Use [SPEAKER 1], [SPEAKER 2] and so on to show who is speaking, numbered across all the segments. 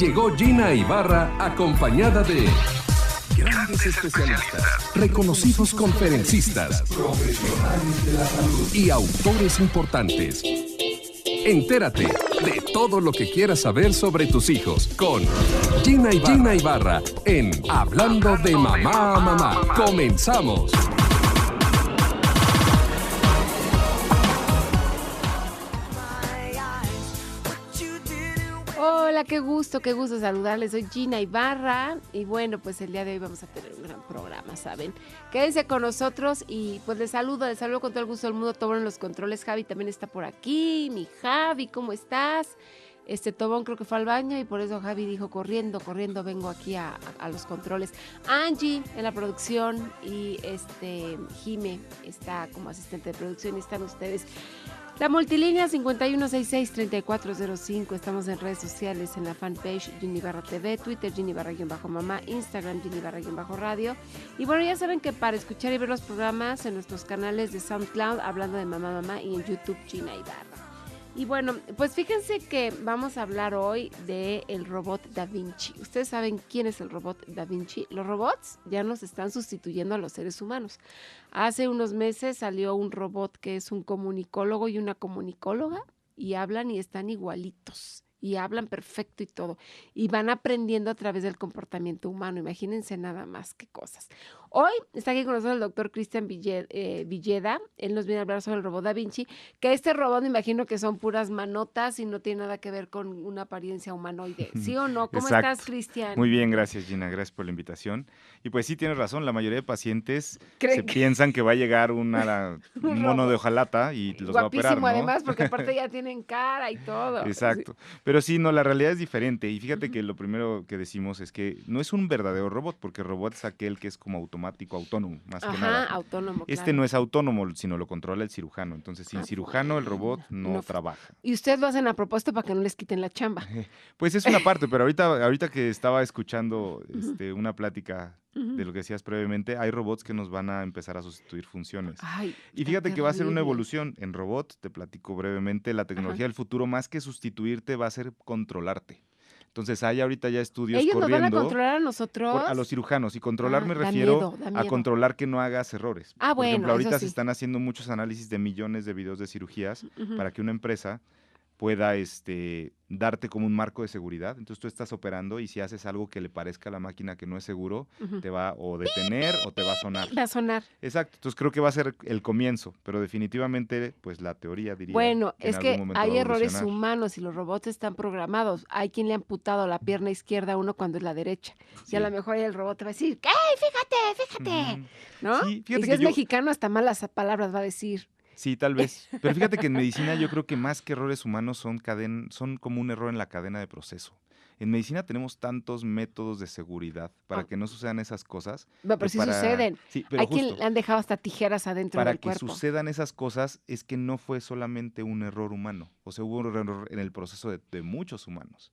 [SPEAKER 1] Llegó Gina Ibarra acompañada de grandes especialistas, reconocidos conferencistas, profesionales de la salud y autores importantes. Entérate de todo lo que quieras saber sobre tus hijos con Gina Ibarra en Hablando de Mamá a Mamá. ¡Comenzamos!
[SPEAKER 2] Hola, qué gusto saludarles. Soy Gina Ibarra y bueno, pues el día de hoy vamos a tener un gran programa, ¿saben? Quédense con nosotros y pues les saludo con todo el gusto del mundo. Tobón en los controles, Javi también está por aquí. Mi Javi, ¿cómo estás? Tobón creo que fue al baño y por eso Javi dijo corriendo, vengo aquí a los controles. Angie en la producción y Jime está como asistente de producción y están ustedes. La multilínea 5166-3405. Estamos en redes sociales, en la fanpage Gina Ibarra TV, Twitter Gina Ibarra-mamá, Instagram Gina Ibarra-radio. Y bueno, ya saben que para escuchar y ver los programas en nuestros canales de SoundCloud, Hablando de Mamá, y en YouTube Gina Ibarra. Y bueno, pues fíjense que vamos a hablar hoy del robot Da Vinci. ¿Ustedes saben quién es el robot Da Vinci? Los robots ya nos están sustituyendo a los seres humanos. Hace unos meses salió un robot que es un comunicólogo y una comunicóloga y hablan y están igualitos. Y hablan perfecto y todo. Y van aprendiendo a través del comportamiento humano. Imagínense nada más qué cosas. Hoy está aquí con nosotros el doctor Cristian Villeda. Él nos viene a hablar sobre el robot Da Vinci. Que este robot me imagino que son puras manotas y no tiene nada que ver con una apariencia humanoide. ¿Sí o no? ¿Cómo
[SPEAKER 3] Exacto.
[SPEAKER 2] estás, Cristian?
[SPEAKER 3] Muy bien, gracias, Gina. Gracias por la invitación. Y pues sí, tienes razón. La mayoría de pacientes piensan que va a llegar un mono de hojalata y los va a operar, ¿no?
[SPEAKER 2] Además, porque aparte ya tienen cara y todo.
[SPEAKER 3] Exacto. Sí. Pero sí, no, la realidad es diferente. Y fíjate que lo primero que decimos es que no es un verdadero robot, porque robot es aquel que es como automático, autónomo, más que nada.
[SPEAKER 2] Autónomo,
[SPEAKER 3] no es autónomo, sino lo controla el cirujano. Entonces, sin cirujano, el robot no trabaja.
[SPEAKER 2] Y ustedes lo hacen a propósito para que no les quiten la chamba.
[SPEAKER 3] Pues es una parte, pero ahorita que estaba escuchando una plática de lo que decías previamente, hay robots que nos van a empezar a sustituir funciones. Y fíjate que va a ser una evolución. En robot, te platico brevemente, la tecnología del futuro, más que sustituirte, va a ser controlarte. Entonces hay ahorita ya estudios
[SPEAKER 2] corriendo. ¿Ellos nos van a controlar a nosotros?
[SPEAKER 3] A los cirujanos. Y controlar me refiero a controlar que no hagas errores.
[SPEAKER 2] Por
[SPEAKER 3] ejemplo, ahorita
[SPEAKER 2] sí.
[SPEAKER 3] se están haciendo muchos análisis de millones de videos de cirugías para que una empresa pueda darte como un marco de seguridad. Entonces tú estás operando y si haces algo que le parezca a la máquina que no es seguro, te va o detener o te va a sonar.
[SPEAKER 2] Va a sonar.
[SPEAKER 3] Exacto. Entonces creo que va a ser el comienzo, pero definitivamente, pues la teoría diría
[SPEAKER 2] es que hay errores humanos y los robots están programados. Hay quien le ha amputado la pierna izquierda a uno cuando es la derecha. Sí. Y a lo mejor el robot te va a decir, ¡ey, fíjate! ¿No? Sí, y si es mexicano, hasta malas palabras va a decir.
[SPEAKER 3] Sí, tal vez. Pero fíjate que en medicina yo creo que más que errores humanos son como un error en la cadena de proceso. En medicina tenemos tantos métodos de seguridad para que no sucedan esas cosas.
[SPEAKER 2] Pero sí suceden.
[SPEAKER 3] Sí, pero
[SPEAKER 2] hay quien le han dejado hasta tijeras adentro del cuerpo.
[SPEAKER 3] Para que sucedan esas cosas es que no fue solamente un error humano. O sea, hubo un error en el proceso de muchos humanos.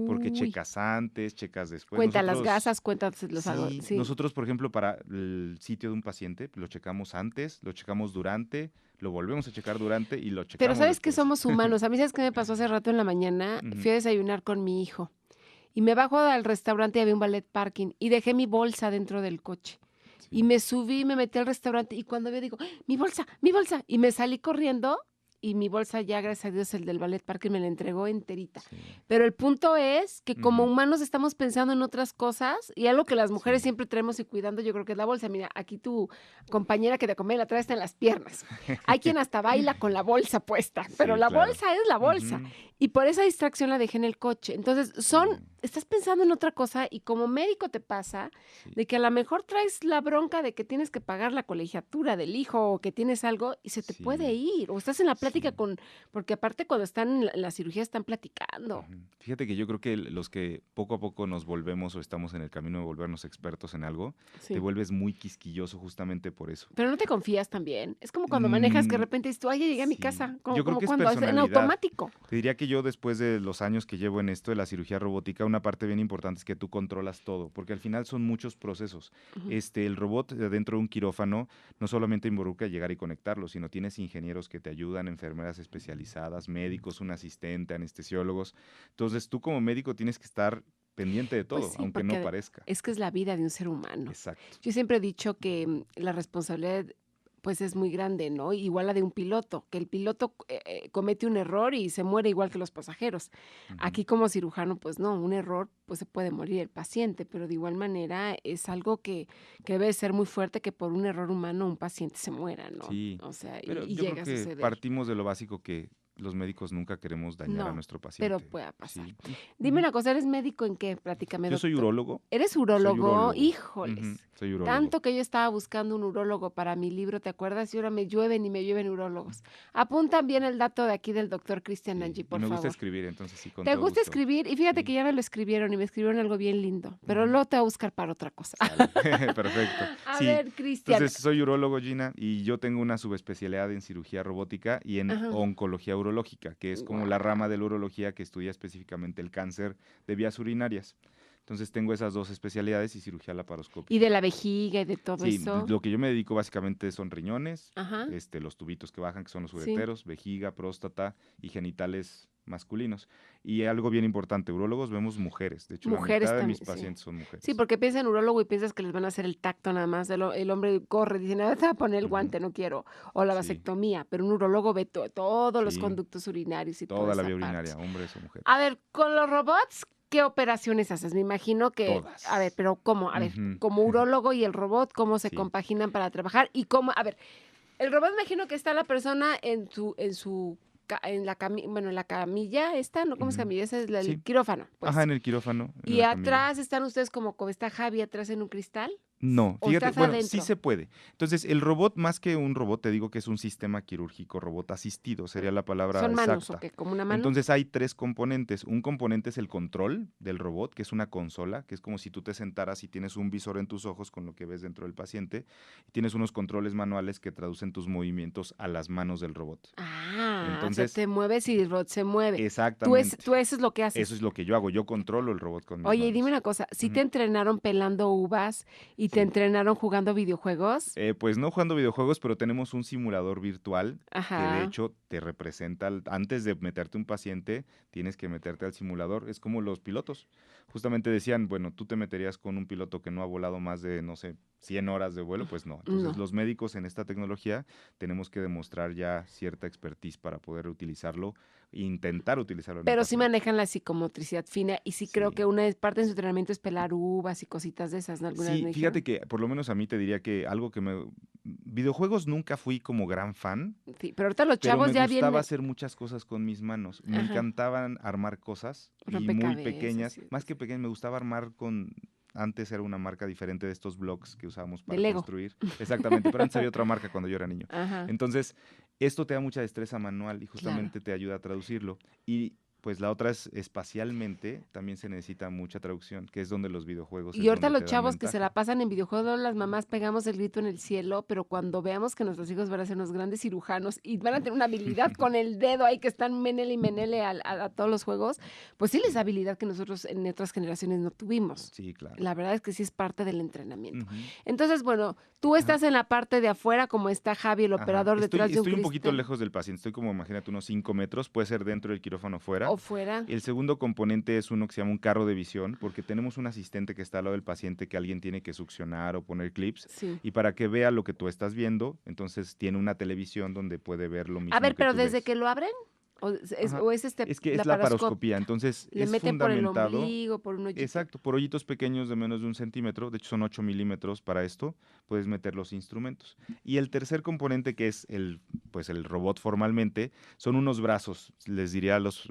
[SPEAKER 3] Porque checas antes, checas después.
[SPEAKER 2] Cuenta las gasas, cuentas los
[SPEAKER 3] sí. Nosotros, por ejemplo, para el sitio de un paciente, lo checamos antes, lo checamos durante, lo volvemos a checar durante y lo checamos
[SPEAKER 2] Pero ¿sabes
[SPEAKER 3] después.
[SPEAKER 2] Que somos humanos? A mí, ¿sabes qué me pasó hace rato en la mañana? Fui a desayunar con mi hijo. Y me bajo al restaurante y había un ballet parking y dejé mi bolsa dentro del coche. Sí. Y me subí, me metí al restaurante y cuando veo digo, ¡mi bolsa! Y me salí corriendo y mi bolsa ya, gracias a Dios, el del ballet parking me la entregó enterita. Sí. Pero el punto es que como humanos estamos pensando en otras cosas y algo que las mujeres siempre traemos y cuidando, yo creo que es la bolsa. Mira, aquí tu compañera que te come la trae está en las piernas. Hay quien hasta baila con la bolsa puesta, pero la bolsa es la bolsa. Y por esa distracción la dejé en el coche. Entonces, estás pensando en otra cosa y como médico te pasa de que a lo mejor traes la bronca de que tienes que pagar la colegiatura del hijo o que tienes algo y se te puede ir. O estás en la plática porque aparte cuando están en la cirugía están platicando.
[SPEAKER 3] Fíjate que yo creo que los que poco a poco nos volvemos o estamos en el camino de volvernos expertos en algo, te vuelves muy quisquilloso justamente por eso.
[SPEAKER 2] Pero no te confías también. Es como cuando manejas que de repente dices tú, ay, ya llegué a mi casa.
[SPEAKER 3] Yo creo que
[SPEAKER 2] cuando
[SPEAKER 3] es
[SPEAKER 2] en automático.
[SPEAKER 3] Te diría que yo después de los años que llevo en esto de la cirugía robótica, una parte bien importante es que tú controlas todo, porque al final son muchos procesos. El robot dentro de un quirófano no solamente involucra llegar y conectarlo, sino tienes ingenieros que te ayudan, enfermeras especializadas, médicos, un asistente, anestesiólogos. Entonces tú como médico tienes que estar pendiente de todo,
[SPEAKER 2] Pues sí,
[SPEAKER 3] aunque no parezca.
[SPEAKER 2] Es que es la vida de un ser humano.
[SPEAKER 3] Exacto.
[SPEAKER 2] Yo siempre he dicho que la responsabilidad pues es muy grande, ¿no? Igual la de un piloto, que el piloto comete un error y se muere igual que los pasajeros. Aquí como cirujano, pues no, un error, pues se puede morir el paciente, pero de igual manera es algo que debe ser muy fuerte que por un error humano un paciente se muera, ¿no?
[SPEAKER 3] Sí,
[SPEAKER 2] o sea,
[SPEAKER 3] pero
[SPEAKER 2] y
[SPEAKER 3] yo
[SPEAKER 2] llega
[SPEAKER 3] creo
[SPEAKER 2] a
[SPEAKER 3] que
[SPEAKER 2] suceder.
[SPEAKER 3] partimos de lo básico que los médicos nunca queremos dañar a nuestro paciente.
[SPEAKER 2] Pero pueda pasar.
[SPEAKER 3] Sí.
[SPEAKER 2] Dime una cosa, ¿eres médico en qué? Platícame,
[SPEAKER 3] Yo soy
[SPEAKER 2] doctor.
[SPEAKER 3] urólogo.
[SPEAKER 2] ¿Eres urólogo?
[SPEAKER 3] Soy urólogo.
[SPEAKER 2] Híjoles.
[SPEAKER 3] Soy urólogo.
[SPEAKER 2] Tanto que yo estaba buscando un urólogo para mi libro, ¿te acuerdas? Y ahora me llueven y me llueven urólogos. Apuntan bien el dato de aquí del doctor Cristian Angie, por favor.
[SPEAKER 3] Me gusta escribir, entonces sí, con
[SPEAKER 2] ¿Te
[SPEAKER 3] todo
[SPEAKER 2] gusta
[SPEAKER 3] gusto.
[SPEAKER 2] escribir? Y fíjate que ya me lo escribieron y me escribieron algo bien lindo, pero luego te voy a buscar para otra cosa.
[SPEAKER 3] Perfecto.
[SPEAKER 2] A ver, Cristian.
[SPEAKER 3] Entonces, soy urólogo, Gina, y yo tengo una subespecialidad en cirugía robótica y en oncología urológica, que es como la rama de la urología que estudia específicamente el cáncer de vías urinarias. Entonces tengo esas dos especialidades y cirugía laparoscópica.
[SPEAKER 2] ¿Y de la vejiga y de todo eso?
[SPEAKER 3] Sí, lo que yo me dedico básicamente son riñones, los tubitos que bajan, que son los ureteros, vejiga, próstata y genitales masculinos. Y algo bien importante, urólogos vemos mujeres. De hecho,
[SPEAKER 2] mujeres
[SPEAKER 3] la mitad
[SPEAKER 2] también,
[SPEAKER 3] de mis pacientes son mujeres.
[SPEAKER 2] Sí, porque piensas en urólogo y piensas que les van a hacer el tacto nada más. El hombre corre, dice, nada, te va a poner el guante, no quiero. O la vasectomía. Pero un urólogo ve todos los conductos urinarios y
[SPEAKER 3] toda la vía urinaria, hombres o mujeres.
[SPEAKER 2] A ver, con los robots, ¿qué operaciones haces? Me imagino que...
[SPEAKER 3] Todas.
[SPEAKER 2] A ver, pero ¿cómo? A ver, como urólogo y el robot, ¿cómo se compaginan para trabajar? Y cómo... A ver, el robot me imagino que está la persona en la camilla esta, ¿no? ¿Cómo es camilla? Ese es el quirófano. Pues.
[SPEAKER 3] En el quirófano.
[SPEAKER 2] Y atrás están ustedes como está Javi atrás en un cristal.
[SPEAKER 3] No, fíjate, bueno, sí se puede. Entonces, el robot, más que un robot, te digo que es un sistema quirúrgico robot asistido, sería la palabra exacta.
[SPEAKER 2] ¿Son manos o qué? ¿Como una mano?
[SPEAKER 3] Entonces, hay 3 componentes. Un componente es el control del robot, que es una consola, que es como si tú te sentaras y tienes un visor en tus ojos con lo que ves dentro del paciente, y tienes unos controles manuales que traducen tus movimientos a las manos del robot.
[SPEAKER 2] Entonces, o sea, te mueves y el robot se mueve.
[SPEAKER 3] Exactamente.
[SPEAKER 2] Tú eso es lo que haces.
[SPEAKER 3] Eso es lo que yo hago, yo controlo el robot con mis
[SPEAKER 2] Oye,
[SPEAKER 3] manos.
[SPEAKER 2] Y dime una cosa, ¿sí te entrenaron pelando uvas y te entrenaron jugando videojuegos?
[SPEAKER 3] Pues no jugando videojuegos, pero tenemos un simulador virtual que de hecho te representa, antes de meterte un paciente, tienes que meterte al simulador. Es como los pilotos. Justamente decían, bueno, tú te meterías con un piloto que no ha volado más de, no sé, 100 horas de vuelo, pues no. Entonces los médicos en esta tecnología tenemos que demostrar ya cierta expertise para poder utilizarlo e intentar utilizarlo.
[SPEAKER 2] Pero sí manejan la psicomotricidad fina y sí creo que una parte de su entrenamiento es pelar uvas y cositas de esas, ¿no?
[SPEAKER 3] Sí, fíjate que por lo menos a mí te diría que algo que videojuegos nunca fui como gran fan.
[SPEAKER 2] Sí, pero ahorita los chavos ya vienen.
[SPEAKER 3] Me gustaba hacer muchas cosas con mis manos. Me encantaban armar cosas y muy pequeñas. Más que pequeñas, me gustaba armar Antes era una marca diferente de estos blogs que usábamos para construir. Exactamente, pero antes había otra marca cuando yo era niño. Entonces, esto te da mucha destreza manual y justamente te ayuda a traducirlo. Y pues la otra es espacialmente, también se necesita mucha traducción, que es donde los videojuegos.
[SPEAKER 2] Y ahorita los chavos que se la pasan en videojuegos, las mamás pegamos el grito en el cielo, pero cuando veamos que nuestros hijos van a ser unos grandes cirujanos y van a tener una habilidad con el dedo ahí que están menele y menele a todos los juegos, pues sí les da habilidad que nosotros en otras generaciones no tuvimos.
[SPEAKER 3] Sí, claro.
[SPEAKER 2] La verdad es que sí es parte del entrenamiento. Entonces, bueno, tú estás en la parte de afuera, como está Javi, el operador detrás de un cristal.
[SPEAKER 3] Estoy un poquito lejos del paciente, estoy como, imagínate, unos 5 metros, puede ser dentro del quirófano fuera.
[SPEAKER 2] O fuera.
[SPEAKER 3] El segundo componente es uno que se llama un carro de visión, porque tenemos un asistente que está al lado del paciente que alguien tiene que succionar o poner clips. Y para que vea lo que tú estás viendo, entonces tiene una televisión donde puede ver lo mismo.
[SPEAKER 2] A ver, pero
[SPEAKER 3] tú
[SPEAKER 2] desde
[SPEAKER 3] ves.
[SPEAKER 2] que lo abren.
[SPEAKER 3] Es que es la laparoscopía, entonces
[SPEAKER 2] le
[SPEAKER 3] es
[SPEAKER 2] meten
[SPEAKER 3] fundamentado.
[SPEAKER 2] Por el ombligo, por un hoyito.
[SPEAKER 3] Exacto, por hoyitos pequeños de menos de 1 centímetro, de hecho son 8 milímetros para esto, puedes meter los instrumentos. Y el tercer componente, que es el robot formalmente, son unos brazos, les diría a los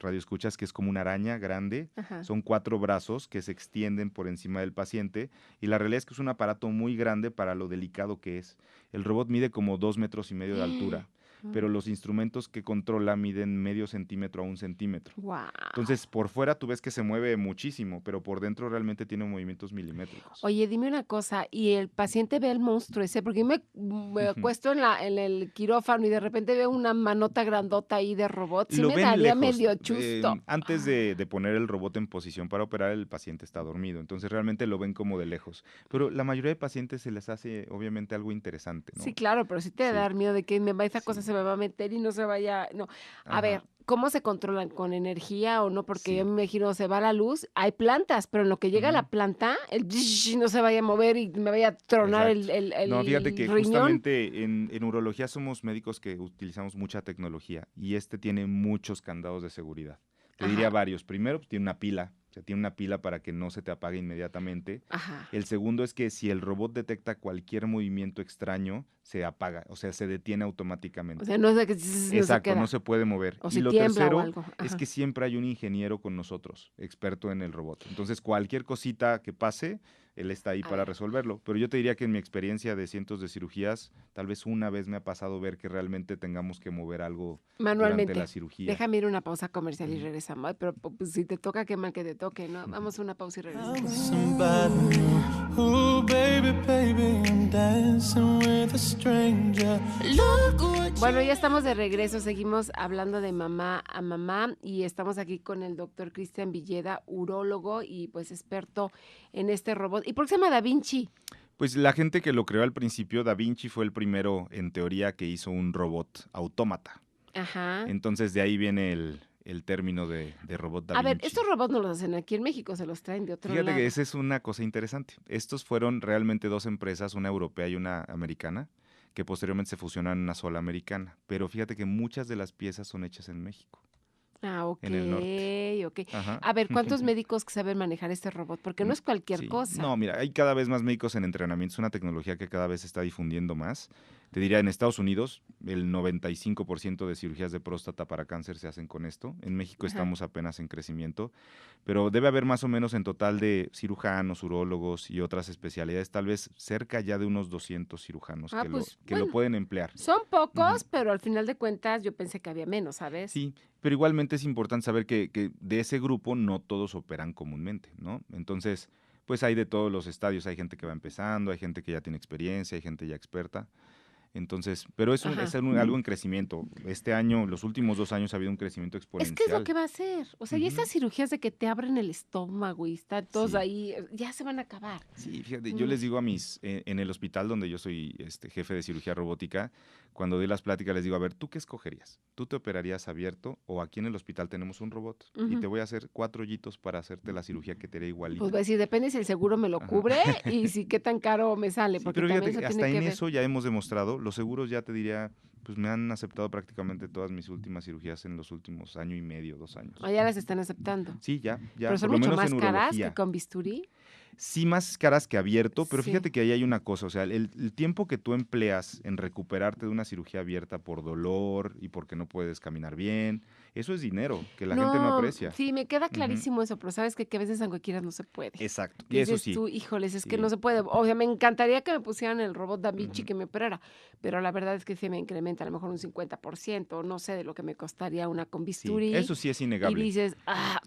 [SPEAKER 3] radioescuchas que es como una araña grande, son 4 brazos que se extienden por encima del paciente, y la realidad es que es un aparato muy grande para lo delicado que es. El robot mide como 2,5 metros de altura. pero los instrumentos que controla miden medio centímetro a 1 centímetro.
[SPEAKER 2] Wow.
[SPEAKER 3] Entonces, por fuera tú ves que se mueve muchísimo, pero por dentro realmente tiene movimientos milimétricos.
[SPEAKER 2] Oye, dime una cosa, ¿y el paciente ve el monstruo ese? Porque yo me acuesto en el quirófano y de repente veo una manota grandota ahí de robot. Sí
[SPEAKER 3] Lo
[SPEAKER 2] me
[SPEAKER 3] ven
[SPEAKER 2] daría
[SPEAKER 3] lejos.
[SPEAKER 2] medio chusto.
[SPEAKER 3] Antes de poner el robot en posición para operar, el paciente está dormido. Entonces, realmente lo ven como de lejos. Pero la mayoría de pacientes se les hace, obviamente, algo interesante, ¿no?
[SPEAKER 2] Sí, claro, pero sí te da miedo de que esa cosa se me va a meter y no se vaya. No. A ver, ¿cómo se controlan? ¿Con energía o no? Porque yo me imagino, se va la luz, hay plantas, pero en lo que llega la planta, el no se vaya a mover y me vaya a tronar el
[SPEAKER 3] No, fíjate que
[SPEAKER 2] riñón.
[SPEAKER 3] justamente en urología somos médicos que utilizamos mucha tecnología y tiene muchos candados de seguridad. Te diría varios. Primero, pues, tiene una pila. O sea, tiene una pila para que no se te apague inmediatamente. El segundo es que si el robot detecta cualquier movimiento extraño, se apaga, o sea, se detiene automáticamente.
[SPEAKER 2] O sea, no es de que
[SPEAKER 3] exacto, no se puede mover.
[SPEAKER 2] O
[SPEAKER 3] y
[SPEAKER 2] si
[SPEAKER 3] lo
[SPEAKER 2] tiembla
[SPEAKER 3] tercero
[SPEAKER 2] o algo.
[SPEAKER 3] es que siempre hay un ingeniero con nosotros, experto en el robot. Entonces, cualquier cosita que pase, él está ahí para resolverlo. Pero yo te diría que en mi experiencia de cientos de cirugías, tal vez una vez me ha pasado ver que realmente tengamos que mover algo
[SPEAKER 2] manualmente
[SPEAKER 3] durante la cirugía.
[SPEAKER 2] Déjame ir a una pausa comercial y regresamos. Ay, pero pues, si te toca, qué mal que te toque, ¿no? Vamos a una pausa y regresamos. Bueno, ya estamos de regreso, seguimos hablando de mamá a mamá y estamos aquí con el doctor Cristian Villeda, urólogo y pues experto en este robot. ¿Y por qué se llama Da Vinci?
[SPEAKER 3] Pues la gente que lo creó al principio, Da Vinci fue el primero, en teoría, que hizo un robot autómata. Entonces de ahí viene el término de robot Da Vinci.
[SPEAKER 2] A ver, estos robots no los hacen aquí en México, se los traen de otro lado.
[SPEAKER 3] Fíjate que esa es una cosa interesante. Estos fueron realmente dos empresas, una europea y una americana, que posteriormente se fusionaron en una sola americana. Pero fíjate que muchas de las piezas son hechas en México.
[SPEAKER 2] Ok,
[SPEAKER 3] en el norte.
[SPEAKER 2] ok. A ver, ¿cuántos médicos saben manejar este robot? Porque no es cualquier cosa.
[SPEAKER 3] No, mira, hay cada vez más médicos en entrenamiento. Es una tecnología que cada vez se está difundiendo más. Te diría, en Estados Unidos, el 95% de cirugías de próstata para cáncer se hacen con esto. En México estamos apenas en crecimiento. Pero debe haber más o menos en total de cirujanos, urólogos y otras especialidades, tal vez cerca ya de unos 200 cirujanos que lo pueden emplear.
[SPEAKER 2] Son pocos, pero al final de cuentas yo pensé que había menos, ¿sabes?
[SPEAKER 3] Sí, pero igualmente es importante saber que de ese grupo no todos operan comúnmente, ¿no? Entonces, pues hay de todos los estadios. Hay gente que va empezando, hay gente que ya tiene experiencia, hay gente ya experta. Entonces, pero es algo en crecimiento. Este año, los últimos 2 años ha habido un crecimiento exponencial.
[SPEAKER 2] Es que es lo que va a hacer. O sea, y estas cirugías de que te abren el estómago y están todos ahí, ya se van a acabar.
[SPEAKER 3] Sí, fíjate, yo les digo a en el hospital donde yo soy jefe de cirugía robótica, cuando doy las pláticas les digo, a ver, ¿tú qué escogerías? ¿Tú te operarías abierto o aquí en el hospital tenemos un robot y te voy a hacer 4 hoyitos para hacerte la cirugía que te haré igualito?
[SPEAKER 2] Pues va a decir, depende si el seguro me lo cubre y si qué tan caro me sale. Porque
[SPEAKER 3] pero fíjate,
[SPEAKER 2] también
[SPEAKER 3] hasta en eso ya hemos demostrado. Los seguros ya te diría, pues me han aceptado prácticamente todas mis últimas cirugías en los últimos 1.5 años, 2 años.
[SPEAKER 2] Ya las están aceptando.
[SPEAKER 3] Sí, ya.
[SPEAKER 2] Pero son mucho más caras que con bisturí.
[SPEAKER 3] Sí, más caras que abierto, pero fíjate que ahí hay una cosa, o sea, el tiempo que tú empleas en recuperarte de una cirugía abierta por dolor y porque no puedes caminar bien, eso es dinero que la gente no aprecia.
[SPEAKER 2] Sí, me queda clarísimo eso, pero sabes que a veces en cualquiera no se puede.
[SPEAKER 3] Exacto, y eso sí.
[SPEAKER 2] Tú, híjoles, es que no se puede. O sea, me encantaría que me pusieran el robot Da Vinci que me operara, pero la verdad es que se me incrementa a lo mejor un 50%, no sé, de lo que me costaría una con bisturí.
[SPEAKER 3] Sí, eso sí es innegable.
[SPEAKER 2] Y dices,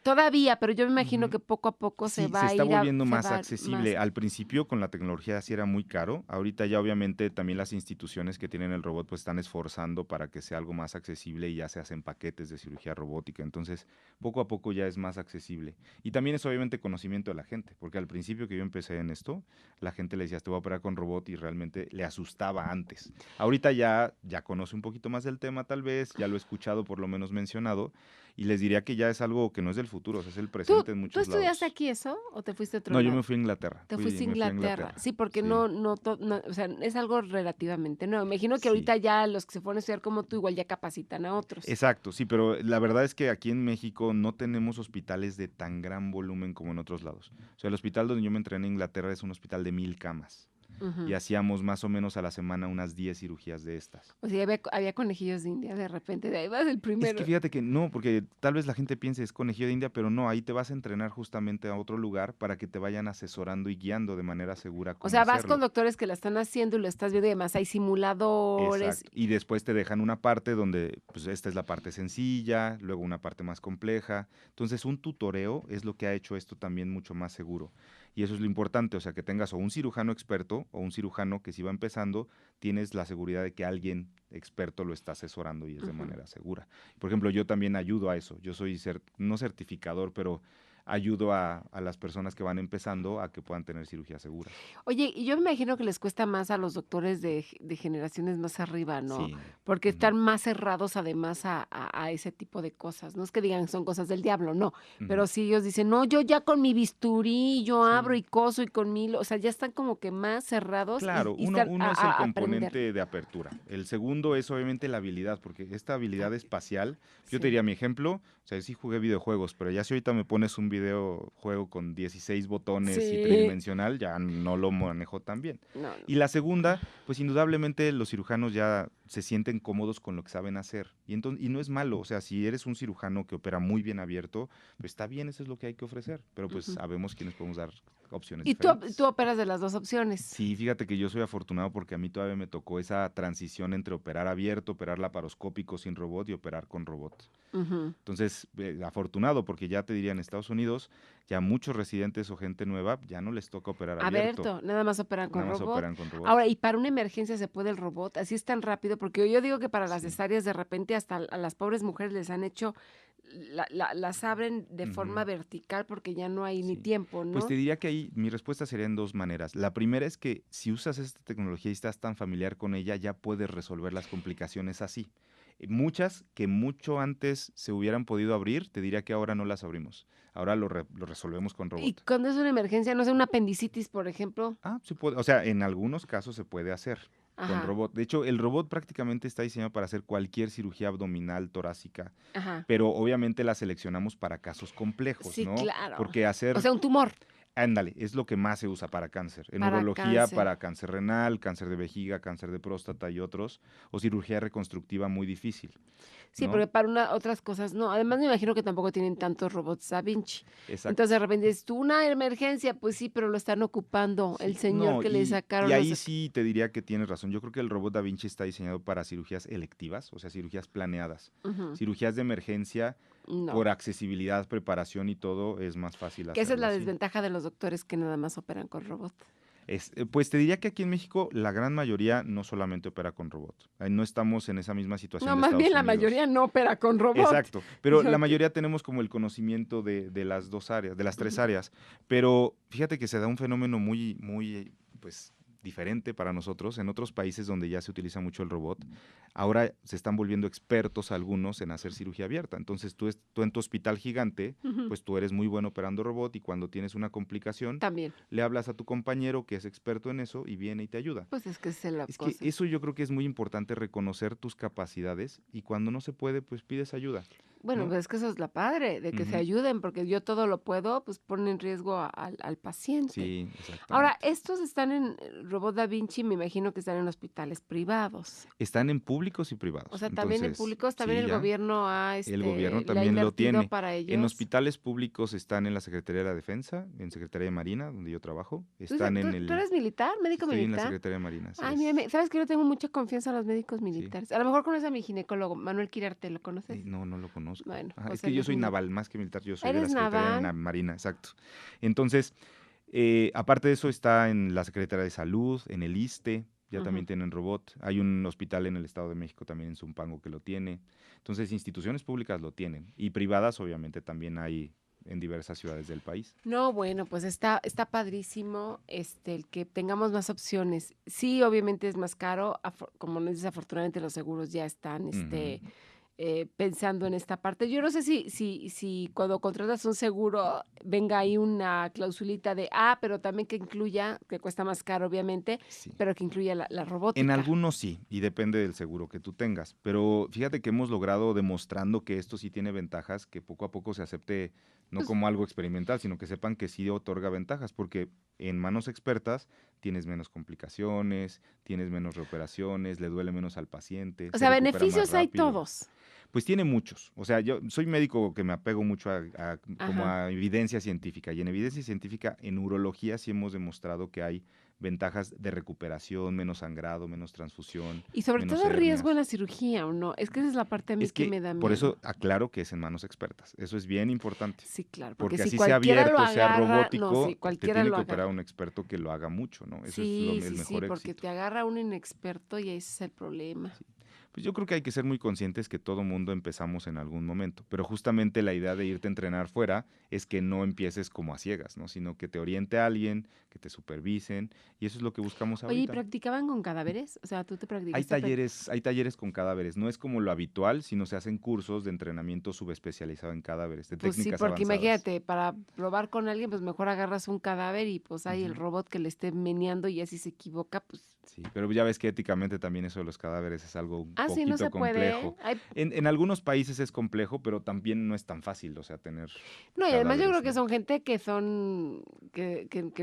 [SPEAKER 2] todavía, pero yo me imagino que poco a poco se va a ir.
[SPEAKER 3] Se está volviendo más accesible. Al principio con la tecnología sí era muy caro. Ahorita ya obviamente también las instituciones que tienen el robot pues están esforzando para que sea algo más accesible y ya se hacen paquetes de cirugía robótica. Entonces poco a poco ya es más accesible. Y también es obviamente conocimiento de la gente, porque al principio que yo empecé en esto, la gente le decía, te voy a operar con robot y realmente le asustaba antes. Ahorita ya conoce un poquito más del tema tal vez, ya lo he escuchado por lo menos mencionado. Y les diría que ya es algo que no es del futuro, o sea, es el presente en muchos lados.
[SPEAKER 2] ¿Tú estudiaste aquí eso o te fuiste a otro
[SPEAKER 3] lado?
[SPEAKER 2] lado?
[SPEAKER 3] No, yo me fui a Inglaterra.
[SPEAKER 2] Te fuiste a Inglaterra. Sí, porque no, o sea, es algo relativamente nuevo. Me imagino que ahorita ya los que se fueron a estudiar como tú igual ya capacitan a otros.
[SPEAKER 3] Exacto, sí, pero la verdad es que aquí en México no tenemos hospitales de tan gran volumen como en otros lados. O sea, el hospital donde yo me entrené en Inglaterra es un hospital de 1,000 camas. y hacíamos más o menos a la semana unas 10 cirugías de estas.
[SPEAKER 2] O sea, había conejillos de India de repente, de ahí vas el primero.
[SPEAKER 3] Es que fíjate que no, porque tal vez la gente piense es conejillo de India, pero no, ahí te vas a entrenar justamente a otro lugar para que te vayan asesorando y guiando de manera segura cómo
[SPEAKER 2] O sea, vas
[SPEAKER 3] hacerlo.
[SPEAKER 2] con doctores que la están haciendo y lo estás viendo y además hay simuladores.
[SPEAKER 3] Exacto. Y después te dejan una parte donde, pues esta es la parte sencilla, luego una parte más compleja. Entonces, un tutoreo es lo que ha hecho esto también mucho más seguro. Y eso es lo importante, o sea, que tengas o un cirujano experto o un cirujano que si va empezando, tienes la seguridad de que alguien experto lo está asesorando y es de manera segura. Por ejemplo, yo también ayudo a eso. Yo soy, no certificador, pero ayudo a las personas que van empezando a que puedan tener cirugía segura.
[SPEAKER 2] Oye, y yo me imagino que les cuesta más a los doctores de generaciones más arriba, ¿no?
[SPEAKER 3] Sí.
[SPEAKER 2] Porque están más cerrados además a ese tipo de cosas. No es que digan son cosas del diablo, no. Pero sí ellos dicen, no, yo ya con mi bisturí, yo abro y coso y con mi... O sea, ya están como que más cerrados.
[SPEAKER 3] Claro,
[SPEAKER 2] y
[SPEAKER 3] uno es el componente
[SPEAKER 2] aprender.
[SPEAKER 3] de apertura. El segundo es obviamente la habilidad, porque esta habilidad espacial, yo te diría mi ejemplo, o sea, sí jugué videojuegos, pero ya si ahorita me pones un videojuego con 16 botones y tridimensional, ya no lo manejo tan bien.
[SPEAKER 2] No.
[SPEAKER 3] Y la segunda, pues indudablemente los cirujanos ya se sienten cómodos con lo que saben hacer. Y no es malo, o sea, si eres un cirujano que opera muy bien abierto, pues está bien, eso es lo que hay que ofrecer. Pero pues sabemos quiénes podemos dar opciones diferentes.
[SPEAKER 2] ¿Y tú operas de las dos opciones?
[SPEAKER 3] Sí, fíjate que yo soy afortunado porque a mí todavía me tocó esa transición entre operar abierto, operar laparoscópico sin robot y operar con robot. Entonces, afortunado porque ya te diría en Estados Unidos, ya muchos residentes o gente nueva ya no les toca operar abierto.
[SPEAKER 2] Nada más operan con
[SPEAKER 3] Nada más
[SPEAKER 2] robot.
[SPEAKER 3] operan con robot.
[SPEAKER 2] Ahora, ¿y para una emergencia se puede el robot? Así es tan rápido, porque yo digo que para las cesáreas de repente hasta a las pobres mujeres les han hecho, las abren de forma vertical porque ya no hay ni tiempo, ¿no?
[SPEAKER 3] Pues te diría que ahí mi respuesta sería en dos maneras. La primera es que si usas esta tecnología y estás tan familiar con ella, ya puedes resolver las complicaciones así. Muchas que mucho antes se hubieran podido abrir, te diría que ahora no las abrimos. Ahora lo resolvemos con robot.
[SPEAKER 2] Y cuando es una emergencia, no sé, una apendicitis, por ejemplo.
[SPEAKER 3] Sí puede, o sea, en algunos casos se puede hacer con robot. De hecho, el robot prácticamente está diseñado para hacer cualquier cirugía abdominal, torácica, pero obviamente la seleccionamos para casos complejos, ¿no?
[SPEAKER 2] Sí, claro.
[SPEAKER 3] Porque hacer...
[SPEAKER 2] O sea, un tumor.
[SPEAKER 3] Ándale, es lo que más se usa para cáncer. En
[SPEAKER 2] Para
[SPEAKER 3] urología,
[SPEAKER 2] cáncer.
[SPEAKER 3] para cáncer renal, cáncer de vejiga, cáncer de próstata y otros, o cirugía reconstructiva muy difícil.
[SPEAKER 2] Sí,
[SPEAKER 3] ¿no?
[SPEAKER 2] porque para otras cosas no. Además, me imagino que tampoco tienen tantos robots Da Vinci.
[SPEAKER 3] Exacto.
[SPEAKER 2] Entonces, de repente dices, tú, una emergencia, pues sí, pero lo están ocupando el señor que le sacaron.
[SPEAKER 3] Y ahí sí te diría que tienes razón. Yo creo que el robot Da Vinci está diseñado para cirugías electivas, o sea, cirugías planeadas. Cirugías de emergencia, por accesibilidad, preparación y todo, es más fácil hacerlo.
[SPEAKER 2] Que esa es la desventaja de los doctores que nada más operan con robot.
[SPEAKER 3] Pues te diría que aquí en México la gran mayoría no solamente opera con robot. No estamos en esa misma situación.
[SPEAKER 2] No,
[SPEAKER 3] de
[SPEAKER 2] más
[SPEAKER 3] Estados
[SPEAKER 2] bien la
[SPEAKER 3] Unidos.
[SPEAKER 2] mayoría no opera con robot.
[SPEAKER 3] Exacto, pero la mayoría tenemos como el conocimiento de las dos áreas, de las tres áreas. Pero fíjate que se da un fenómeno muy, muy, pues, diferente para nosotros. En otros países donde ya se utiliza mucho el robot, ahora se están volviendo expertos algunos en hacer cirugía abierta. Entonces tú en tu hospital gigante, pues tú eres muy bueno operando robot y cuando tienes una complicación,
[SPEAKER 2] también
[SPEAKER 3] le hablas a tu compañero que es experto en eso y viene y te ayuda.
[SPEAKER 2] Pues es que es la
[SPEAKER 3] Es
[SPEAKER 2] cosa.
[SPEAKER 3] que eso yo creo que es muy importante, reconocer tus capacidades y cuando no se puede, pues pides ayuda.
[SPEAKER 2] Bueno,
[SPEAKER 3] ¿no?
[SPEAKER 2] pues es que eso es la padre, de que se ayuden, porque yo todo lo puedo, pues pone en riesgo al paciente.
[SPEAKER 3] Sí, exactamente.
[SPEAKER 2] Ahora, estos están en Robot Da Vinci, me imagino que están en hospitales privados.
[SPEAKER 3] Están en públicos y privados.
[SPEAKER 2] O sea, también en públicos, también el gobierno
[SPEAKER 3] el gobierno también lo tiene.
[SPEAKER 2] Para ellos.
[SPEAKER 3] En hospitales públicos están en la Secretaría de la Defensa, en Secretaría de Marina, donde yo trabajo. Están
[SPEAKER 2] ¿Tú eres militar, médico
[SPEAKER 3] Estoy
[SPEAKER 2] militar?
[SPEAKER 3] en la Secretaría de Marina.
[SPEAKER 2] Ay, mira, sabes que yo tengo mucha confianza en los médicos militares. A lo mejor conoces a mi ginecólogo, Manuel Quirarte, ¿lo conoces?
[SPEAKER 3] No, no lo conozco.
[SPEAKER 2] Bueno,
[SPEAKER 3] es que yo soy naval más que militar, yo soy de la
[SPEAKER 2] ¿Eres
[SPEAKER 3] Secretaría de
[SPEAKER 2] naval?
[SPEAKER 3] Marina, exacto. Entonces, aparte de eso, está en la Secretaría de Salud, en el ISSSTE, ya también tienen robot. Hay un hospital en el Estado de México también en Zumpango que lo tiene. Entonces, instituciones públicas lo tienen y privadas obviamente también hay en diversas ciudades del país.
[SPEAKER 2] No, bueno, pues está padrísimo el que tengamos más opciones. Sí, obviamente es más caro, como nos dices, afortunadamente los seguros ya están pensando en esta parte. Yo no sé si cuando contratas un seguro venga ahí una clausulita de, pero también que incluya, que cuesta más caro obviamente, pero que incluya la robótica.
[SPEAKER 3] En algunos sí, y depende del seguro que tú tengas. Pero fíjate que hemos logrado demostrando que esto sí tiene ventajas, que poco a poco se acepte no como algo experimental, sino que sepan que sí otorga ventajas, porque en manos expertas tienes menos complicaciones, tienes menos reoperaciones, le duele menos al paciente.
[SPEAKER 2] O sea, beneficios hay todos.
[SPEAKER 3] Pues tiene muchos. O sea, yo soy médico que me apego mucho como a evidencia científica. Y en evidencia científica, en urología sí hemos demostrado que hay ventajas de recuperación, menos sangrado, menos transfusión.
[SPEAKER 2] Y sobre todo hernias. Riesgo en la cirugía, ¿o no? Es que esa es la parte a mí que me da miedo.
[SPEAKER 3] Por eso aclaro que es en manos expertas. Eso es bien importante.
[SPEAKER 2] Sí, claro.
[SPEAKER 3] Porque
[SPEAKER 2] si
[SPEAKER 3] así sea abierto, sea robótico, te tiene que
[SPEAKER 2] agarra.
[SPEAKER 3] operar un experto que lo haga mucho, ¿no? Eso es el mejor éxito.
[SPEAKER 2] Porque te agarra un inexperto y ese es el problema.
[SPEAKER 3] Sí. Pues yo creo que hay que ser muy conscientes que todo mundo empezamos en algún momento, pero justamente la idea de irte a entrenar fuera es que no empieces como a ciegas, ¿no? Sino que te oriente a alguien, que te supervisen, y eso es lo que buscamos ahorita.
[SPEAKER 2] Oye, ¿y practicaban con cadáveres? O sea, ¿tú te practicaste?
[SPEAKER 3] Hay talleres con cadáveres, no es como lo habitual, sino se hacen cursos de entrenamiento subespecializado en cadáveres, de técnicas avanzadas.
[SPEAKER 2] Sí, porque imagínate, para probar con alguien, pues mejor agarras un cadáver y pues hay el robot que le esté meneando y así se equivoca, pues...
[SPEAKER 3] Sí, pero ya ves que éticamente también eso de los cadáveres es algo un poquito
[SPEAKER 2] no se
[SPEAKER 3] complejo.
[SPEAKER 2] Puede.
[SPEAKER 3] En algunos países es complejo, pero también no es tan fácil, o sea, tener...
[SPEAKER 2] No, y además yo creo que son gente que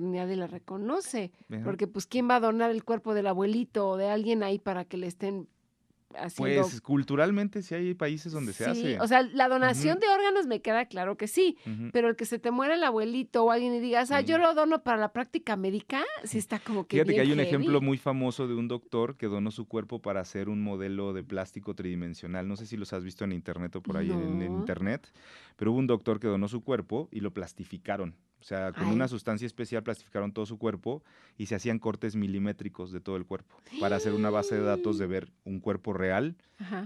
[SPEAKER 2] nadie la reconoce, porque pues ¿quién va a donar el cuerpo del abuelito o de alguien ahí para que le estén haciendo?
[SPEAKER 3] Pues culturalmente sí hay países donde se hace.
[SPEAKER 2] O sea, la donación de órganos me queda claro que sí, pero el que se te muera el abuelito o alguien y digas, yo lo dono para la práctica médica, sí está como que
[SPEAKER 3] Fíjate
[SPEAKER 2] bien
[SPEAKER 3] que hay un
[SPEAKER 2] heavy.
[SPEAKER 3] ejemplo muy famoso de un doctor que donó su cuerpo para hacer un modelo de plástico tridimensional. No sé si los has visto en internet o por ahí en internet, pero hubo un doctor que donó su cuerpo y lo plastificaron. O sea, con una sustancia especial plastificaron todo su cuerpo y se hacían cortes milimétricos de todo el cuerpo para hacer una base de datos de ver un cuerpo real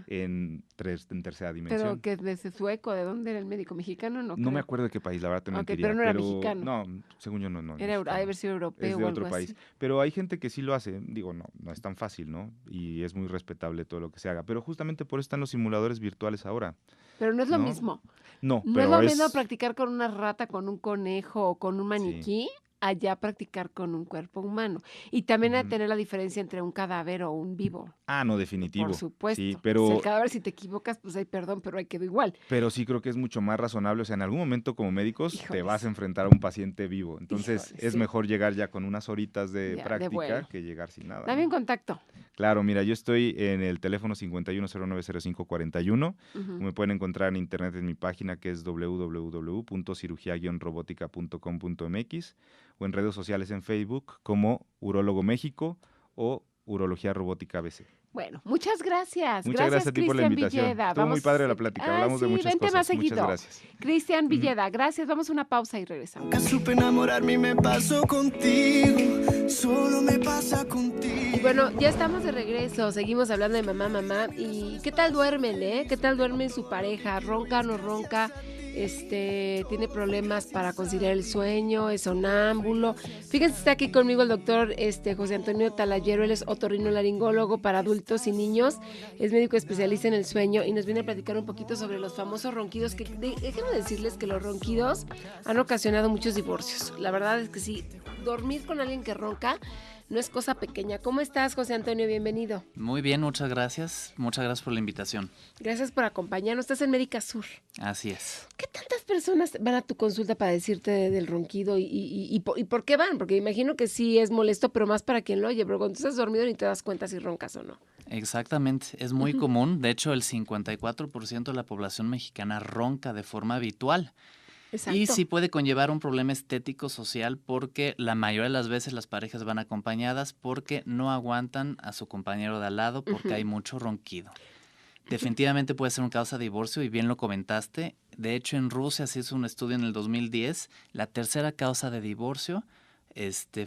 [SPEAKER 3] en tercera dimensión.
[SPEAKER 2] ¿Pero que desde sueco? ¿De dónde era el médico? ¿Mexicano?
[SPEAKER 3] No me acuerdo de qué país, la verdad te mentiría.
[SPEAKER 2] Pero no era mexicano.
[SPEAKER 3] No, según yo no.
[SPEAKER 2] Era haber sido europeo
[SPEAKER 3] es de
[SPEAKER 2] o
[SPEAKER 3] otro
[SPEAKER 2] algo
[SPEAKER 3] país.
[SPEAKER 2] Así.
[SPEAKER 3] Pero hay gente que sí lo hace. Digo, no es tan fácil, ¿no? Y es muy respetable todo lo que se haga. Pero justamente por eso están los simuladores virtuales ahora.
[SPEAKER 2] Pero no es lo mismo.
[SPEAKER 3] No,
[SPEAKER 2] pero es lo mismo practicar con una rata, con un conejo o con un maniquí, allá practicar con un cuerpo humano. Y también a tener la diferencia entre un cadáver o un vivo.
[SPEAKER 3] No, definitivo.
[SPEAKER 2] Por supuesto.
[SPEAKER 3] Sí, pero...
[SPEAKER 2] O sea, el cadáver, si te equivocas, pues hay perdón, pero ahí quedó igual.
[SPEAKER 3] Pero sí creo que es mucho más razonable. O sea, en algún momento como médicos te vas a enfrentar a un paciente vivo. Entonces es mejor llegar ya con unas horitas de práctica que llegar sin nada.
[SPEAKER 2] Dame un contacto.
[SPEAKER 3] Claro, mira, yo estoy en el teléfono 51090541. Me pueden encontrar en internet en mi página que es www.cirugía-robótica.com.mx o en redes sociales en Facebook como Urólogo México o Urología Robótica ABC.
[SPEAKER 2] Bueno, muchas gracias.
[SPEAKER 3] Muchas gracias a ti por la invitación.
[SPEAKER 2] Villeda.
[SPEAKER 3] Estuvo muy padre la plática, hablamos de muchas cosas.
[SPEAKER 2] Más seguido.
[SPEAKER 3] Muchas gracias.
[SPEAKER 2] Cristian Villeda, gracias. Vamos a una pausa y regresamos.
[SPEAKER 4] Nunca supe enamorarme y me pasó contigo, solo me pasa contigo.
[SPEAKER 2] Y bueno, ya estamos de regreso, seguimos hablando de mamá. ¿Y qué tal duermen, ¿Qué tal duermen su pareja? ¿Ronca o no ronca? Tiene problemas para conciliar el sueño, es sonámbulo. Fíjense, está aquí conmigo el doctor José Antonio Talayero, él es otorrinolaringólogo para adultos y niños, es médico especialista en el sueño y nos viene a platicar un poquito sobre los famosos ronquidos, que déjenme decirles que los ronquidos han ocasionado muchos divorcios. La verdad es que sí, dormir con alguien que ronca no es cosa pequeña. ¿Cómo estás, José Antonio? Bienvenido.
[SPEAKER 5] Muy bien, muchas gracias. Muchas gracias por la invitación.
[SPEAKER 2] Gracias por acompañarnos. Estás en Médica Sur.
[SPEAKER 5] Así es.
[SPEAKER 2] ¿Qué tantas personas van a tu consulta para decirte del ronquido y por qué van? Porque imagino que sí es molesto, pero más para quien lo oye. Pero cuando tú estás dormido ni te das cuenta si roncas o no.
[SPEAKER 5] Exactamente. Es muy común. De hecho, el 54% de la población mexicana ronca de forma habitual.
[SPEAKER 2] Exacto.
[SPEAKER 5] Y sí puede conllevar un problema estético social porque la mayoría de las veces las parejas van acompañadas porque no aguantan a su compañero de al lado porque hay mucho ronquido. Definitivamente puede ser una causa de divorcio y bien lo comentaste. De hecho, en Rusia se hizo un estudio en el 2010. La tercera causa de divorcio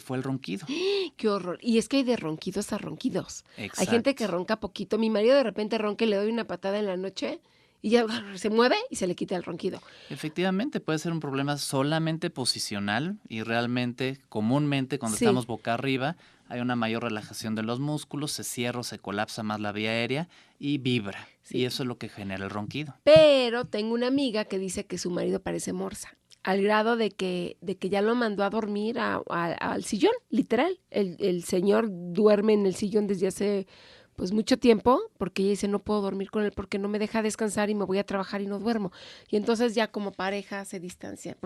[SPEAKER 5] fue el ronquido.
[SPEAKER 2] ¡Qué horror! Y es que hay de ronquidos a ronquidos.
[SPEAKER 5] Exacto.
[SPEAKER 2] Hay gente que ronca poquito. Mi marido de repente ronca y le doy una patada en la noche y ya se mueve y se le quita el ronquido.
[SPEAKER 5] Efectivamente, puede ser un problema solamente posicional y realmente, comúnmente, cuando estamos boca arriba, hay una mayor relajación de los músculos, se cierra o se colapsa más la vía aérea y vibra. Sí. Y eso es lo que genera el ronquido.
[SPEAKER 2] Pero tengo una amiga que dice que su marido parece morsa, al grado de que ya lo mandó a dormir al sillón, literal. El señor duerme en el sillón desde hace pues mucho tiempo, porque ella dice, no puedo dormir con él porque no me deja descansar y me voy a trabajar y no duermo. Y entonces ya como pareja se distancia,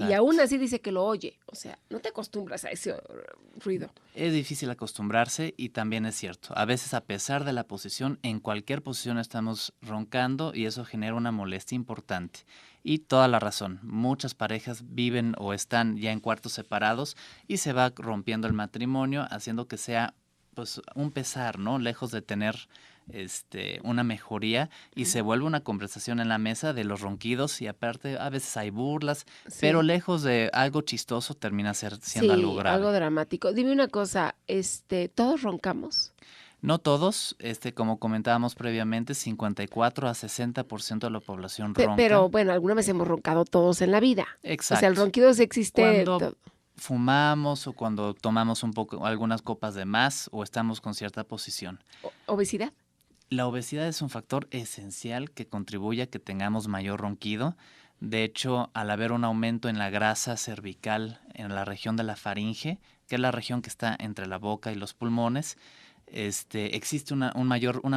[SPEAKER 2] y aún así dice que lo oye. O sea, no te acostumbras a ese ruido.
[SPEAKER 5] Es difícil acostumbrarse y también es cierto. A veces, a pesar de la posición, en cualquier posición estamos roncando y eso genera una molestia importante. Y toda la razón, muchas parejas viven o están ya en cuartos separados y se va rompiendo el matrimonio, haciendo que sea pues un pesar, ¿no? Lejos de tener una mejoría y se vuelve una conversación en la mesa de los ronquidos y aparte a veces hay burlas, pero lejos de algo chistoso termina siendo algo grave.
[SPEAKER 2] Algo dramático. Dime una cosa, ¿todos roncamos?
[SPEAKER 5] No todos, como comentábamos previamente, 54 a 60% de la población ronca.
[SPEAKER 2] Pero bueno, alguna vez hemos roncado todos en la vida.
[SPEAKER 5] Exacto.
[SPEAKER 2] O sea, el ronquido sí existe.
[SPEAKER 5] Cuando fumamos o cuando tomamos algunas copas de más o estamos con cierta posición.
[SPEAKER 2] ¿Obesidad?
[SPEAKER 5] La obesidad es un factor esencial que contribuye a que tengamos mayor ronquido. De hecho, al haber un aumento en la grasa cervical en la región de la faringe, que es la región que está entre la boca y los pulmones, existe una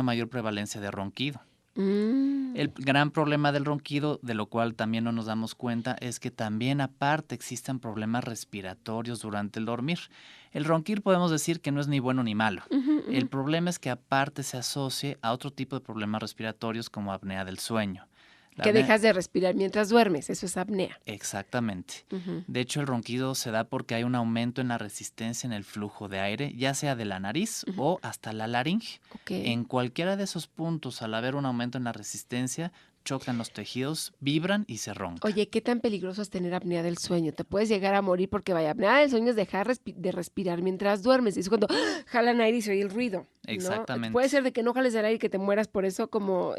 [SPEAKER 5] mayor prevalencia de ronquido. El gran problema del ronquido, de lo cual también no nos damos cuenta, es que también aparte existen problemas respiratorios durante el dormir. El ronquir podemos decir que no es ni bueno ni malo. El problema es que aparte se asocie a otro tipo de problemas respiratorios como apnea del sueño.
[SPEAKER 2] Dejas de respirar mientras duermes, eso es apnea.
[SPEAKER 5] Exactamente. De hecho, el ronquido se da porque hay un aumento en la resistencia en el flujo de aire, ya sea de la nariz o hasta la laringe. En cualquiera de esos puntos, al haber un aumento en la resistencia, chocan los tejidos, vibran y se ronca.
[SPEAKER 2] Oye, ¿qué tan peligroso es tener apnea del sueño? Te puedes llegar a morir porque apnea del sueño es dejar de respirar mientras duermes. Es cuando jalan aire y se oye el ruido, ¿no?
[SPEAKER 5] Exactamente.
[SPEAKER 2] Puede ser de que no jales el aire y que te mueras por eso como,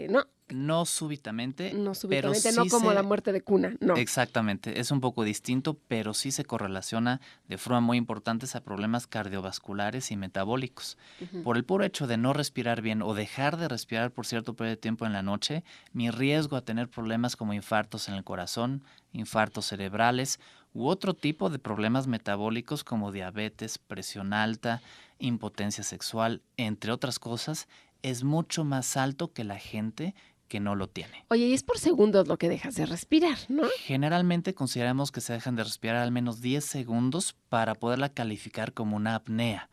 [SPEAKER 2] ¿no?
[SPEAKER 5] No súbitamente,
[SPEAKER 2] pero
[SPEAKER 5] sí
[SPEAKER 2] no como la muerte de cuna, no.
[SPEAKER 5] Exactamente, es un poco distinto, pero sí se correlaciona de forma muy importante a problemas cardiovasculares y metabólicos. Por el puro hecho de no respirar bien o dejar de respirar por cierto periodo de tiempo en la noche, mi riesgo a tener problemas como infartos en el corazón, infartos cerebrales u otro tipo de problemas metabólicos como diabetes, presión alta, impotencia sexual, entre otras cosas, es mucho más alto que la gente que no lo tiene.
[SPEAKER 2] Oye, y es por segundos lo que dejas de respirar, ¿no?
[SPEAKER 5] Generalmente consideramos que se dejan de respirar al menos 10 segundos para poderla calificar como una apnea.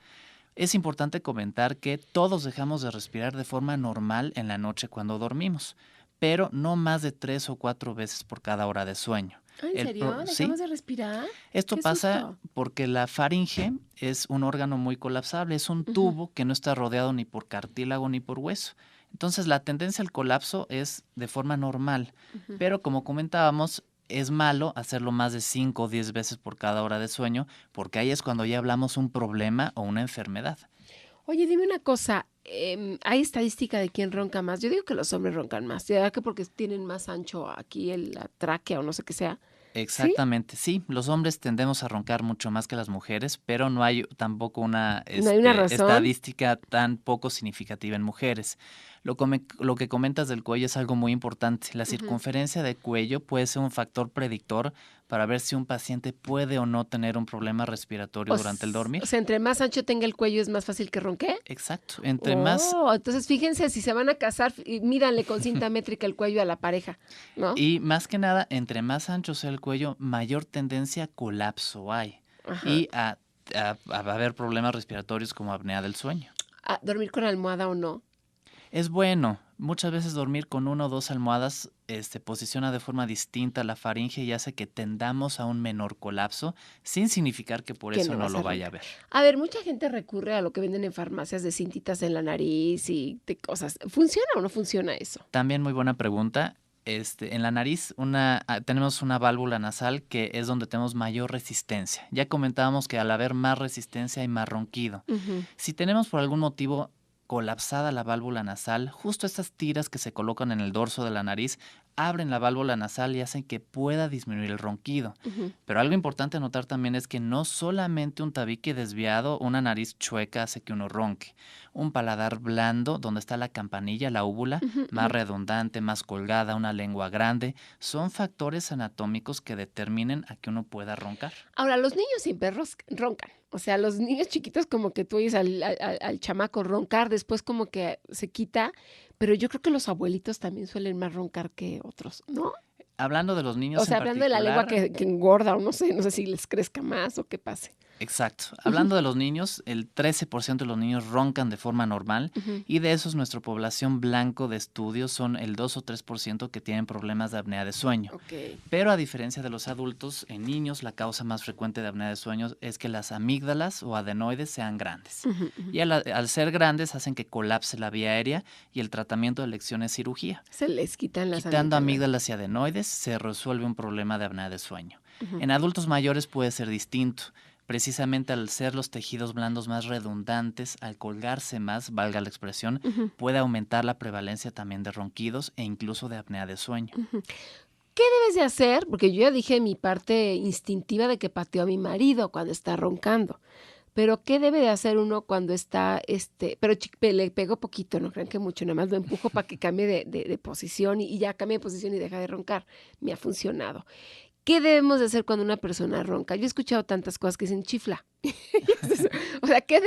[SPEAKER 5] Es importante comentar que todos dejamos de respirar de forma normal en la noche cuando dormimos, pero no más de 3 o 4 veces por cada hora de sueño.
[SPEAKER 2] ¿En serio? ¿Dejamos de respirar?
[SPEAKER 5] Esto pasa porque la faringe es un órgano muy colapsable, es un tubo que no está rodeado ni por cartílago ni por hueso. Entonces la tendencia al colapso es de forma normal, pero como comentábamos, es malo hacerlo más de 5 o 10 veces por cada hora de sueño, porque ahí es cuando ya hablamos un problema o una enfermedad.
[SPEAKER 2] Oye, dime una cosa, ¿hay estadística de quién ronca más? Yo digo que los hombres roncan más, ¿verdad? Que porque tienen más ancho aquí la tráquea o no sé qué sea.
[SPEAKER 5] Exactamente, sí, los hombres tendemos a roncar mucho más que las mujeres, pero no hay tampoco una estadística tan poco significativa en mujeres. Lo que comentas del cuello es algo muy importante. La circunferencia de cuello puede ser un factor predictor para ver si un paciente puede o no tener un problema respiratorio durante el dormir.
[SPEAKER 2] O sea, entre más ancho tenga el cuello es más fácil que ronque.
[SPEAKER 5] Exacto, entre más...
[SPEAKER 2] Entonces fíjense, si se van a casar, mídanle con cinta métrica el cuello a la pareja, ¿no?
[SPEAKER 5] Y más que nada, entre más ancho sea el cuello, mayor tendencia a colapso hay. Y a haber problemas respiratorios como apnea del sueño.
[SPEAKER 2] ¿Dormir con almohada o no?
[SPEAKER 5] Es bueno. Muchas veces dormir con 1 o 2 almohadas posiciona de forma distinta la faringe y hace que tendamos a un menor colapso, sin significar que por eso no lo vaya a ver.
[SPEAKER 2] A ver, mucha gente recurre a lo que venden en farmacias de cintitas en la nariz y de cosas. ¿Funciona o no funciona eso?
[SPEAKER 5] También muy buena pregunta. En la nariz tenemos una válvula nasal que es donde tenemos mayor resistencia. Ya comentábamos que al haber más resistencia hay más ronquido. Si tenemos por algún motivo colapsada la válvula nasal, justo estas tiras que se colocan en el dorso de la nariz abren la válvula nasal y hacen que pueda disminuir el ronquido. Pero algo importante a notar también es que no solamente un tabique desviado o una nariz chueca hace que uno ronque. Un paladar blando, donde está la campanilla, la úvula, más redundante, más colgada, una lengua grande, son factores anatómicos que determinen a que uno pueda roncar.
[SPEAKER 2] Ahora, los niños siempre roncan. O sea, los niños chiquitos como que tú oyes al chamaco roncar, después como que se quita, pero yo creo que los abuelitos también suelen más roncar que otros, ¿no?
[SPEAKER 5] Hablando de los niños,
[SPEAKER 2] o sea, hablando de la lengua que engorda o no sé si les crezca más o qué pase.
[SPEAKER 5] Exacto. Hablando de los niños, el 13% de los niños roncan de forma normal y de esos nuestra población blanco de estudios son el 2 o 3% que tienen problemas de apnea de sueño.
[SPEAKER 2] Okay.
[SPEAKER 5] Pero a diferencia de los adultos, en niños la causa más frecuente de apnea de sueño es que las amígdalas o adenoides sean grandes. Y al ser grandes hacen que colapse la vía aérea y el tratamiento de elección es cirugía.
[SPEAKER 2] Se les quitan las
[SPEAKER 5] Quitando amígdalas y adenoides se resuelve un problema de apnea de sueño. En adultos mayores puede ser distinto. Precisamente al ser los tejidos blandos más redundantes, al colgarse más, valga la expresión, puede aumentar la prevalencia también de ronquidos e incluso de apnea de sueño.
[SPEAKER 2] ¿Qué debes de hacer? Porque yo ya dije mi parte instintiva de que pateo a mi marido cuando está roncando. Pero ¿qué debe de hacer uno cuando está, pero le pego poquito, no crean que mucho, nada más lo empujo para que cambie de posición y ya cambie de posición y deja de roncar. Me ha funcionado. ¿Qué debemos de hacer cuando una persona ronca? Yo he escuchado tantas cosas que dicen chifla. O sea, ¿qué